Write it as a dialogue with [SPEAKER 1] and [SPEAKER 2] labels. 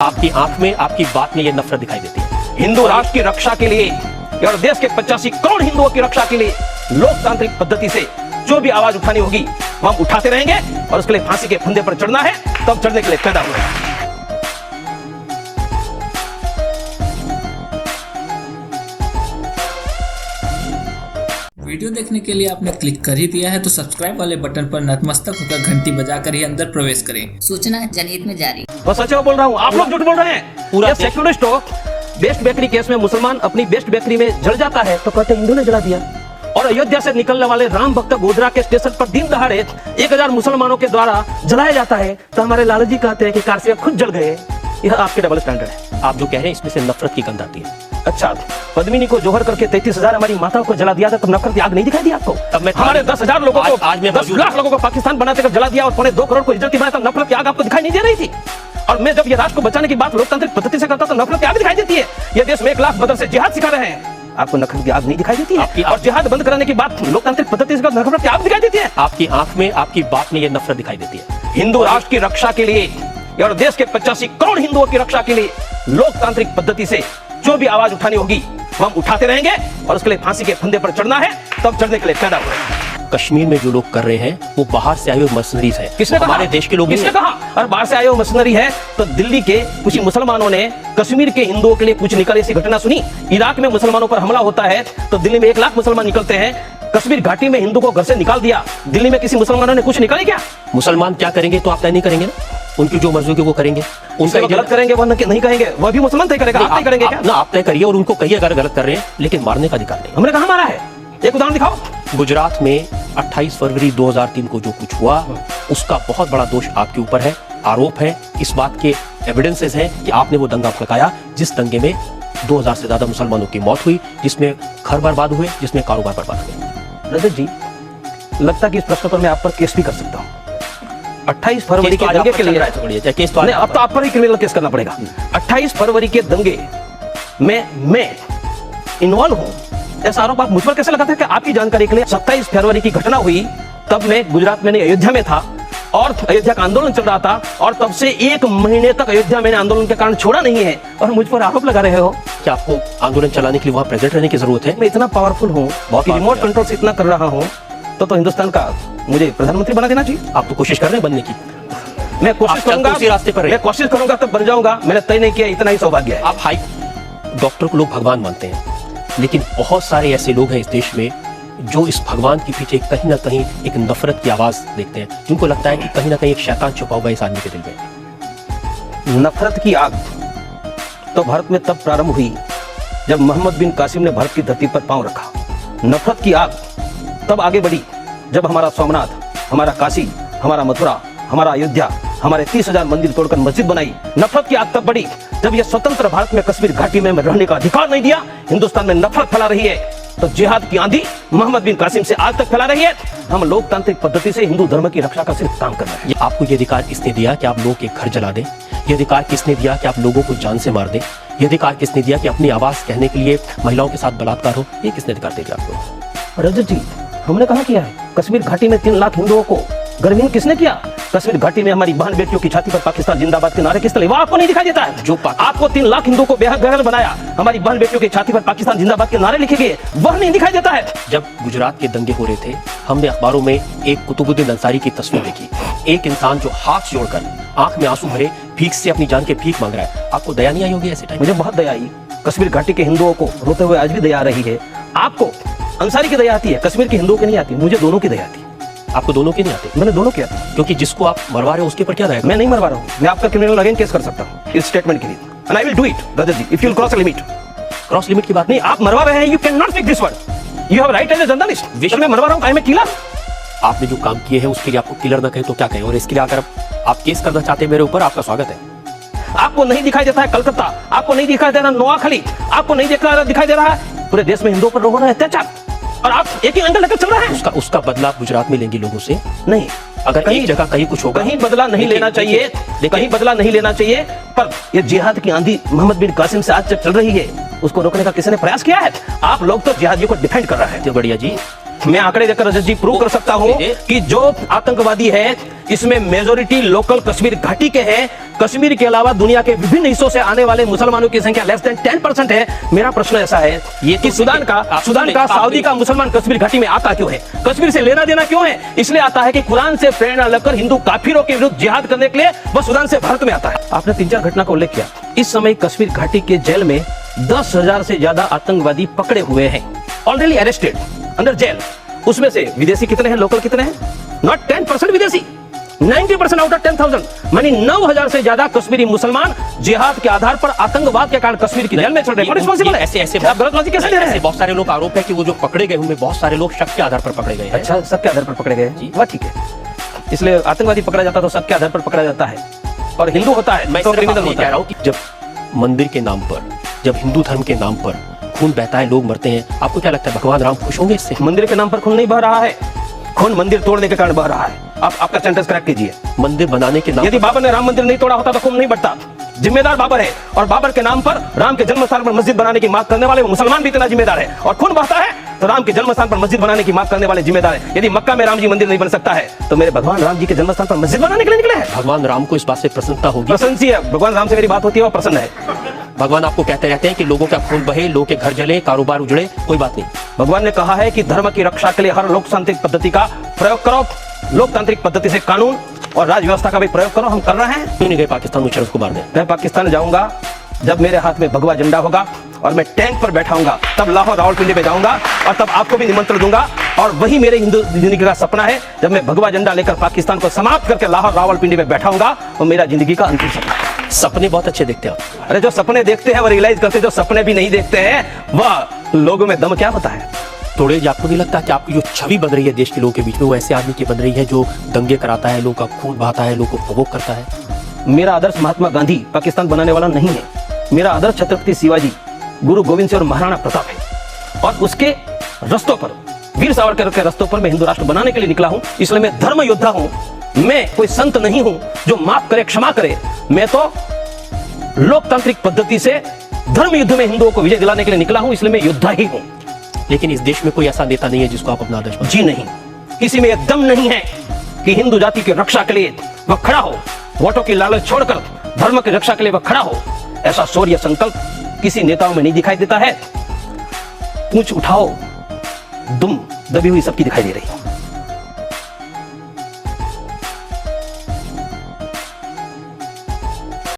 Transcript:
[SPEAKER 1] आपकी आंख में, आपकी बात में ये नफरत दिखाई देती है।
[SPEAKER 2] हिंदू राष्ट्र की रक्षा के लिए और देश के 85 करोड़ हिंदुओं की रक्षा के लिए लोकतांत्रिक पद्धति से जो भी आवाज उठानी होगी वो हम उठाते रहेंगे और उसके लिए फांसी के फंदे पर चढ़ना है तब चढ़ने के लिए पैदा हुए हैं।
[SPEAKER 3] वीडियो देखने के लिए आपने क्लिक कर ही दिया है तो सब्सक्राइब वाले बटन पर नतमस्तक होकर घंटी बजाकर ही अंदर प्रवेश करें।
[SPEAKER 4] सूचना जनहित में जारी।
[SPEAKER 2] मैं सच बोल रहा हूँ, आप लोग झूठ बोल रहे हैं। पूरा सेक्युलरिस्ट हो, बेस्ट बेकरी केस में मुसलमान अपनी बेस्ट बेकरी में जल जाता है तो कहते हिंदू ने जला दिया। और अयोध्या से निकलने वाले राम भक्त गोधरा के स्टेशन पर दिन दहाड़े 1000 मुसलमानों के द्वारा जलाया जाता है तो हमारे लाला जी कहते हैं कि कारसिया खुद जल गए। यह आपके डबल स्टैंडर्ड है।
[SPEAKER 1] आप जो कह रहे हैं इसमें से नफरत की गंध आती है।
[SPEAKER 2] अच्छा, पद्मिनी को जोहर करके 33,000 हमारी माताओं को जला दिया था, तब नफरत की आग नहीं दिखाई दी आपको?
[SPEAKER 1] तब मैं
[SPEAKER 2] हमारे 10,000 लोगों को,
[SPEAKER 1] आज मैं
[SPEAKER 2] 10 लाख लोगों को पाकिस्तान बनाते कर जला दिया और 2.25 करोड़ को इज्जत बनाया, तब नफरत की आग आपको दिखाई नहीं दे रही थी? और मैं जब ये राष्ट्र को बचाने की बात लोकतांत्रिक पद्धति से करता तो नफरत की आग दिखाई देती है। ये देश में 1 लाख बदर से जिहाद सिखा रहे हैं, आपको नफरत की आग नहीं दिखाई देती है? और जिहाद बंद कराने की बात लोकतांत्रिक पद्धति से नफरत की आग दिखाई देती है?
[SPEAKER 1] आपकी आंख में, आपकी बात में ये नफरत दिखाई देती है।
[SPEAKER 2] हिंदू राष्ट्र की रक्षा के लिए और देश के 85 करोड़ हिंदुओं की रक्षा के लिए लोकतांत्रिक पद्धति से जो भी आवाज उठानी होगी वो हम उठाते रहेंगे और उसके लिए फांसी के फंदे पर चढ़ना है तब चढ़ने के लिए पैदा हुए।
[SPEAKER 1] कश्मीर में जो लोग कर रहे हैं वो बाहर से आए हुए मर्सनरीज हैं।
[SPEAKER 2] किसने
[SPEAKER 1] हमारे
[SPEAKER 2] कहा?
[SPEAKER 1] देश के लोग
[SPEAKER 2] किसने कहा? और बाहर से आए हुए मर्सनरी है तो दिल्ली के कुछ मुसलमानों ने कश्मीर के हिंदुओं के लिए कुछ निकल ऐसी घटना सुनी। इराक में मुसलमानों पर हमला होता है तो दिल्ली में 1 लाख मुसलमान निकलते हैं। कश्मीर घाटी में हिंदू को घर से निकाल दिया, दिल्ली में किसी मुसलमानों ने कुछ निकाले क्या?
[SPEAKER 1] मुसलमान क्या करेंगे तो आप तय नहीं करेंगे ना, उनकी जो मर्जी होगी वो करेंगे।
[SPEAKER 2] उनका गलत करेंगे वो नहीं कहेंगे, वह भी मुसलमान तय करेगा। आप तय करेंगे क्या?
[SPEAKER 1] ना आप तय करिए और उनको कहिए अगर गलत कर रहे हैं, लेकिन मारने का अधिकार नहीं।
[SPEAKER 2] हमने कहा मारा है? एक उदाहरण दिखाओ।
[SPEAKER 1] गुजरात में 28 फरवरी 2003 को जो कुछ हुआ उसका बहुत बड़ा दोष आपके ऊपर है। आरोप है, इस बात के एविडेंसेस हैं कि आपने वो दंगा भड़काया जिस दंगे में 2000 से ज्यादा मुसलमानों की मौत हुई, जिसमें घर बर्बाद हुए, जिसमें कारोबार बर्बाद हुए।
[SPEAKER 2] रजत जी, लगता है कि इस प्रश्न पर मैं आप पर केस भी कर सकता हूँ। 28 फरवरी के दंगे के लिए
[SPEAKER 1] केस तो
[SPEAKER 2] अब तो आप पर ही क्रिमिनल केस करना पड़ेगा। 28 फरवरी के दंगे में मैं इन्वॉल्व हूँ, ऐसा आरोप आप मुझ पर कैसे लगाते हैं? कि आपकी जानकारी के लिए 27 फरवरी की घटना हुई तब मैं गुजरात में नहीं अयोध्या में था और अयोध्या का आंदोलन चल रहा था और तब से 1 महीने तक अयोध्या मैंने आंदोलन के कारण छोड़ा नहीं है और मुझ पर आरोप लगा रहे हो।
[SPEAKER 1] क्या आपको आंदोलन चलाने के लिए वहां प्रेजेंट रहने की जरूरत है?
[SPEAKER 2] मैं इतना पावरफुल हूँ, रिमोट कंट्रोल से इतना कर रहा हूँ तो हिंदुस्तान का मुझे प्रधानमंत्री बना देना चाहिए।
[SPEAKER 1] आप तो कोशिश कर रहे हैं बनने की।
[SPEAKER 2] मैं कोशिश करूंगा,
[SPEAKER 1] उसी रास्ते पर
[SPEAKER 2] मैं कोशिश करूंगा तब बन जाऊंगा। मैंने तय नहीं किया, इतना ही सौभाग्य है।
[SPEAKER 1] आप हाई डॉक्टर को लोग भगवान मानते हैं, लेकिन बहुत सारे ऐसे लोग हैं इस देश में जो इस भगवान के पीछे कहीं ना कहीं एक नफरत की आवाज देखते हैं, जिनको लगता है कि कहीं ना कहीं एक शैतान छुपा हुआ है इस आदमी के दिल में।
[SPEAKER 2] नफरत की आग तो भारत में तब प्रारंभ हुई जब मोहम्मद बिन कासिम ने भारत की धरती पर पांव रखा। नफरत की आग तब आगे बढ़ी जब हमारा सोमनाथ, हमारा काशी, हमारा मथुरा, हमारा अयोध्या, हमारे 30,000 मंदिर तोड़कर मस्जिद बनाई। नफरत की आग तब बढ़ी जब यह स्वतंत्र भारत में कश्मीर घाटी में रहने का अधिकार नहीं दिया। हिंदुस्तान में नफरत फैला रही है तो जिहाद की आंधी मोहम्मद बिन कासिम से आज तक फैला रही है। हम लोकतांत्रिक पद्धति से हिंदू धर्म की रक्षा का सिर्फ काम कर रहे हैं।
[SPEAKER 1] आपको ये अधिकार किसने दिया कि आप लोगों के घर जला दें? ये अधिकार किसने दिया कि आप लोगों को जान से मार दें? ये अधिकार किसने दिया कि अपनी आवाज कहने के लिए महिलाओं के साथ बलात्कार हो? ये किसने अधिकार दे दिया आपको?
[SPEAKER 2] रजत जी, हमने कहा किया है? कश्मीर घाटी में 3 लाख हिंदुओं को गर्विहीन किसने किया? कश्मीर घाटी में हमारी बहन बेटियों की छाती पर पाकिस्तान जिंदाबाद के नारे किस तरह? वो आपको नहीं दिखाई देता है? जो आपको 3 लाख हिंदुओं को बेघर बनाया, हमारी बहन बेटियों की छाती पर पाकिस्तान जिंदाबाद के नारे लिखे गए, वह नहीं दिखाई देता है?
[SPEAKER 1] जब गुजरात के दंगे हो रहे थे, हमने अखबारों में एक कुतुबुद्दीन अंसारी की तस्वीर देखी। एक इंसान जो हाथ जोड़कर आंख में आंसू भरे भीख से अपनी जान के भीख मांग रहा है। आपको दया नहीं आई होगी ऐसे टाइम?
[SPEAKER 2] मुझे बहुत दया आई। कश्मीर घाटी के हिंदुओं को रोते हुए आज भी दया आ रही है। आपको अंसारी की दया आती है, कश्मीर के हिंदुओं की नहीं आती। मुझे दोनों की दया आती है।
[SPEAKER 1] आपको दोनों की नहीं आती?
[SPEAKER 2] मैंने दोनों की आती।
[SPEAKER 1] क्योंकि जिसको आप मरवा रहे हो उसके ऊपर क्या रहेगा?
[SPEAKER 2] मैं नहीं मरवा रहा हूँ, मैं आपका क्रिमिनल अगेन केस कर सकता हूँ इस स्टेटमेंट के लिए। And I will do it Rajat ji, if you will cross a limit.
[SPEAKER 1] Cross limit की बात
[SPEAKER 2] नहीं, आप मरवा रहे हैं, you can not speak this word. You have right as a journalist. मैं मरवा रहा हूँ, आई एम ए किलर।
[SPEAKER 1] आपने जो काम किए हैं उसके लिए आपको किलर ना कहे तो क्या कहे? और इसके लिए अगर आप केस करना चाहते हैं मेरे ऊपर, आपका स्वागत है।
[SPEAKER 2] आपको नहीं दिखाई देता है कलकत्ता, आपको नहीं दिखाई दे रहा नोआखली, आपको नहीं दिखाई दे रहा है पूरे देश में हिंदुओं पर हो रहा है अत्याचार, और आप एक ही एंगल लेकर चल रहे हैं।
[SPEAKER 1] उसका बदला गुजरात में लेंगे लोगों से
[SPEAKER 2] नहीं।
[SPEAKER 1] अगर कहीं जगह कहीं कुछ होगा,
[SPEAKER 2] कहीं बदला नहीं लेना चाहिए, कहीं बदला नहीं लेना चाहिए। पर ये जिहाद की आंधी मोहम्मद बिन कासिम से आज जब चल रही है, उसको रोकने का किसी ने प्रयास किया है? आप लोग तो जिहादियों को डिफेंड कर रहे हैं।
[SPEAKER 1] बढ़िया जी,
[SPEAKER 2] मैं आंकड़े देकर रजत जी प्रूव कर सकता हूं कि जो आतंकवादी है इसमें मेजोरिटी लोकल कश्मीर घाटी के हैं। कश्मीर के अलावा दुनिया के विभिन्न हिस्सों से आने वाले मुसलमानों की संख्या लेस देन 10% है। मेरा प्रश्न ऐसा है ये कि सूडान का सऊदी का मुसलमान कश्मीर घाटी में आता क्यों है? कश्मीर से लेना देना क्यों है? इसलिए आता है कि कुरान से प्रेरणा लेकर हिंदू काफिरों के विरुद्ध जिहाद करने के लिए वह सूडान से भारत में आता है। आपने 3-4 घटना का उल्लेख किया। इस समय कश्मीर घाटी के जेल में 10,000 से ज्यादा आतंकवादी पकड़े हुए हैं, ऑलरेडी अरेस्टेड, अंडर जेल। उसमें से विदेशी कितने हैं, लोकल कितने हैं? नॉट 10% विदेशी, 90% आउट ऑफ 10,000, मानी 9,000 से ज्यादा कश्मीरी मुसलमान जिहाद के आधार पर आतंकवाद के कारण कश्मीर की जेल में चल रहे हैं। रिस्पांसिबल है।
[SPEAKER 1] ऐसे
[SPEAKER 2] आप गलत लॉजिक कैसे दे रहे हैं?
[SPEAKER 1] बहुत सारे लोग आरोप है कि वो जो पकड़े गए उनमें बहुत सारे लोग शक के आधार पर पकड़े गए हैं।
[SPEAKER 2] अच्छा, शक के आधार पर पकड़े गए जी, वह ठीक है। इसलिए आतंकवादी पकड़ा जाता तो शक के आधार पर पकड़ा जाता है, और हिंदू होता है
[SPEAKER 1] मैं
[SPEAKER 2] तो क्रिमिनल होता
[SPEAKER 1] कह
[SPEAKER 2] है।
[SPEAKER 1] रहा हूं कि जब मंदिर के नाम पर, जब हिंदू धर्म के नाम पर खून बहता है, लोग मरते हैं, आपको क्या लगता है भगवान राम खुश होंगे इससे?
[SPEAKER 2] मंदिर के नाम पर खून नहीं बह रहा है, खून मंदिर तोड़ने के कारण बह रहा है। आप आपका सेंटेंस करेक्ट कीजिए।
[SPEAKER 1] मंदिर बनाने के नाम
[SPEAKER 2] यदि बाबर ने राम मंदिर नहीं तोड़ा होता तो खून नहीं बढ़ता। जिम्मेदार बाबर है, और बाबर के नाम पर राम के जन्म स्थान पर मस्जिद बनाने की मांग करने वाले मुसलमान भी इतना जिम्मेदार है, और खून बहता है तो राम के जन्म स्थान पर मस्जिद बनाने की मांग करने वाले जिम्मेदार है। यदि मक्का में राम जी मंदिर नहीं बन सकता है तो मेरे भगवान राम जी के जन्म स्थान पर मस्जिद बनाने के लिए निकले हैं।
[SPEAKER 1] भगवान राम को इस बात से प्रसन्नता होगी।
[SPEAKER 2] प्रसन्न सी है, भगवान राम से मेरी बात होती है, वो प्रसन्न है।
[SPEAKER 1] भगवान आपको कहते रहते हैं कि लोगों का खून बहे, लोगों के घर जले, कारोबार उजड़े, कोई बात नहीं।
[SPEAKER 2] भगवान ने कहा है कि धर्म की रक्षा के लिए हर लोकतांत्रिक पद्धति का प्रयोग करो, लोकतांत्रिक पद्धति से कानून और राज व्यवस्था का भी प्रयोग करो। हम कर रहे हैं।
[SPEAKER 1] क्यों नहीं गए पाकिस्तान में शरफ को मारने?
[SPEAKER 2] मैं पाकिस्तान जाऊंगा जब मेरे हाथ में भगवा झंडा होगा और मैं टैंक पर बैठा हूंगा, तब लाहौर रावलपिंडी में जाऊंगा और तब आपको भी निमंत्रण दूंगा। और वही मेरे हिंदू जिंदगी का सपना है, जब मैं भगवा झंडा लेकर पाकिस्तान को समाप्त करके लाहौर रावलपिंडी में बैठा हूंगा, वो मेरा जिंदगी का अंतिम सपना है।
[SPEAKER 1] सपने बहुत अच्छे देखते हैं आप।
[SPEAKER 2] अरे जो सपने देखते हैं वो रियलाइज करते, जो सपने भी नहीं देखते हैं वह लोगों में दम क्या होता है।
[SPEAKER 1] थोड़े आपको नहीं लगता कि आपकी जो छवि बन रही है देश के लोगों के बीच में, वो ऐसे आदमी की बन रही है जो दंगे कराता है, लोगों का खून बहाता है, लोगों को प्रोवोक करता है?
[SPEAKER 2] मेरा आदर्श महात्मा गांधी पाकिस्तान बनाने वाला नहीं है। मेरा आदर्श छत्रपति शिवाजी, गुरु गोविंद सिंह और महाराणा प्रताप है, और उसके रस्तों पर, वीर सावरकर के रस्तों पर मैं हिंदू राष्ट्र बनाने के लिए निकला हूं। इसलिए मैं धर्म योद्धा हूं, मैं कोई संत नहीं हूं जो माफ करे क्षमा करे। मैं तो लोकतांत्रिक पद्धति से धर्म युद्ध में हिंदुओं को विजय दिलाने के लिए निकला हूं, इसलिए मैं योद्धा ही हूं।
[SPEAKER 1] लेकिन इस देश में कोई ऐसा नेता नहीं है जिसको आप अपना आदर्श मानते?
[SPEAKER 2] जी नहीं, किसी में यह दम नहीं है कि हिंदू जाति की रक्षा के लिए वह खड़ा हो, वोटों की लालच छोड़कर धर्म की रक्षा के लिए वह खड़ा हो। ऐसा शौर्य संकल्प किसी नेताओं में नहीं दिखाई देता है। पूंछ उठाओ, दुम दबी हुई सबकी दिखाई दे रही है।